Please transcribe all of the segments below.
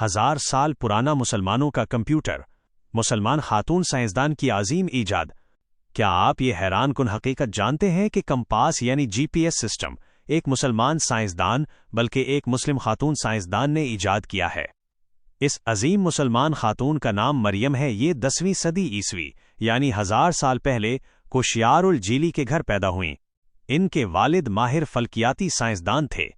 1000 साल पुराना मुसलमानों का कंप्यूटर, मुसलमान खातून साइंसदान की आजीम ईजाद। क्या आप ये हैरान कुन हकीकत जानते हैं कि कंपास यानी जीपीएस सिस्टम एक मुसलमान साइंसदान बल्कि एक मुस्लिम खातून साइंसदान ने ईजाद किया है। इस अजीम मुसलमान खातून का नाम मरियम है। ये 10वीं सदी ईसवी यानी 1000 साल पहले कुशियारुल जीली के घर पैदा हुईं। इनके वालिद माहिर फल्कियाती साइंसदान थे।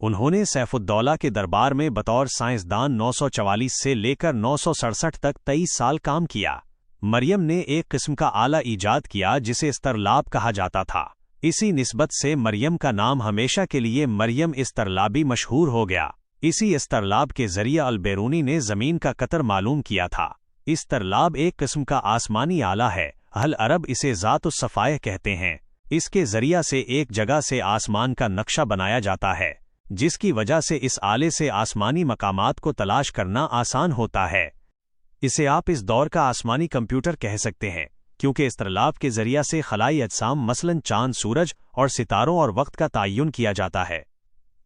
उन्होंने सैफुद्दौला के दरबार में बतौर साइंसदान 944 से लेकर 967 तक 23 साल काम किया। मरियम ने एक किस्म का आला ईजाद किया जिसे इस्तरलाब कहा जाता था। इसी निस्बत से मरियम का नाम हमेशा के लिए मरियम इस्तरलाबी मशहूर हो गया। इसी इस्तरलाब के जरिए अलबेरूनी ने जमीन का कतर मालूम किया था। इस्तरलाब एक किस्म का आसमानी आला है। अहल अरब इसे ज़ातुस सफ़ायह कहते हैं। इसके जरिया से एक जगह से आसमान का नक्शा बनाया जाता है, जिसकी वजह से इस आले से आसमानी मकामात को तलाश करना आसान होता है। इसे आप इस दौर का आसमानी कंप्यूटर कह सकते हैं, क्योंकि इस्तरलाब के जरिया से खलाई अजसाम मसलन चांद, सूरज और सितारों और वक्त का तयन किया जाता है।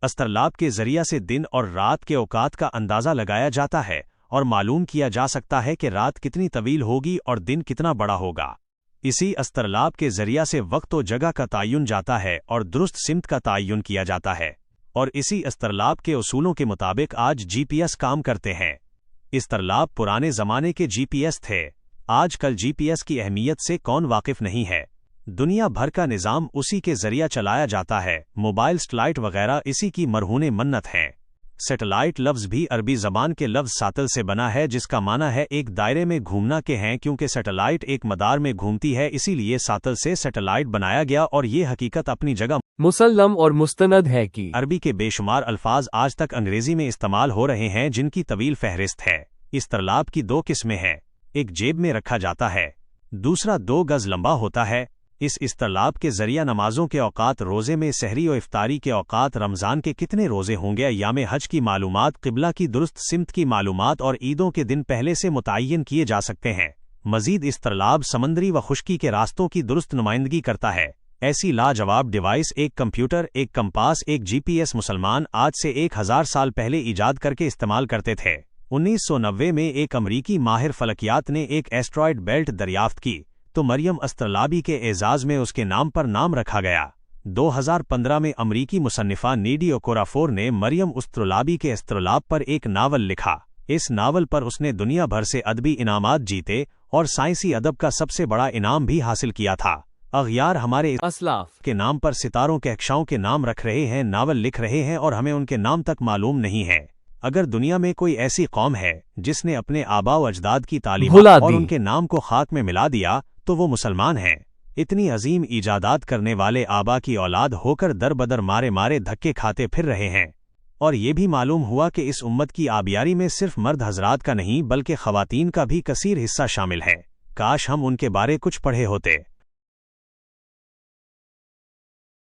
इस्तरलाब के जरिया से दिन और रात के औकात का अंदाज़ा लगाया जाता है और मालूम किया जा सकता है कि रात कितनी तवील होगी और दिन कितना बड़ा होगा। इसी इस्तरलाब के जरिया से वक्त और जगह का तयन जाता है और दुरुस्त सिमत का तयन किया जाता है, और इसी इस्तरलाब के उसूलों के मुताबिक आज जीपीएस काम करते हैं। इस्तरलाब पुराने ज़माने के जीपीएस थे। आजकल जीपीएस की अहमियत से कौन वाकिफ नहीं है। दुनिया भर का निज़ाम उसी के जरिया चलाया जाता है। मोबाइल, सैटेलाइट वगैरह इसी की मरहूने मन्नत हैं। सैटेलाइट लफ्ज़ भी अरबी ज़बान के लफ्ज़ सातल से बना है, जिसका माना है एक दायरे में घूमना के हैं। क्योंकि सैटेलाइट एक मदार में घूमती है, इसीलिए सातल से सैटेलाइट बनाया गया। और ये हकीकत अपनी जगह मुसल्लम और मुस्तनद है कि अरबी के बेशुमार अल्फाज आज तक अंग्रेजी में इस्तेमाल हो रहे हैं, जिनकी तवील फहरिस्त है। इस्तरलाब की 2 किस्में हैं। एक जेब में रखा जाता है, दूसरा 2 गज लंबा होता है। इस इस्तरलाब के जरिया नमाजों के औकात, रोज़े में सहरी और इफ्तारी के औकात, रमज़ान के कितने रोज़े होंगे, याम हज की मालूमात, क़िबला की दुरुस्त सिमत की मालूमात और ईदों के दिन पहले से मुतय्यन किए जा सकते हैं। मज़ीद इस्तरलाब समंदरी व खुश्की के रास्तों की दुरुस्त नुमाइंदगी करता है। ऐसी लाजवाब डिवाइस, एक कंप्यूटर, एक कंपास, एक जीपीएस मुसलमान आज से 1000 साल पहले ईजाद करके इस्तेमाल करते थे। 1990 में एक अमरीकी माहिर फलकियात ने एक एस्ट्रॉयड बेल्ट दरियाफ्त की, तो मरियम इस्तरलाबी के एजाज़ में उसके नाम पर नाम रखा गया। 2015 में अमरीकी मुसन्निफा नीडी ओकोराफोर ने मरियम इस्तरलाबी के इस्तरलाब पर एक नावल लिखा। इस नावल पर उसने दुनिया भर से अदबी इनामात जीते और साइंसी अदब का सबसे बड़ा इनाम भी हासिल किया था। अग़यार हमारे असलाफ के नाम पर सितारों के अक्षाओं के नाम रख रहे हैं, नावल लिख रहे हैं, और हमें उनके नाम तक मालूम नहीं है। अगर दुनिया में कोई ऐसी कौम है जिसने अपने आबा व अजदाद की तालीम और उनके नाम को खाक में मिला दिया, तो वो मुसलमान हैं। इतनी अजीम ईजादात करने वाले आबा की औलाद होकर दर बदर मारे मारे धक्के खाते फिर रहे हैं। और ये भी मालूम हुआ कि इस उम्मत की आबियारी में सिर्फ मर्द हजरात का नहीं बल्कि ख़वातीन का भी कसीर हिस्सा शामिल है। काश हम उनके बारे कुछ पढ़े होते।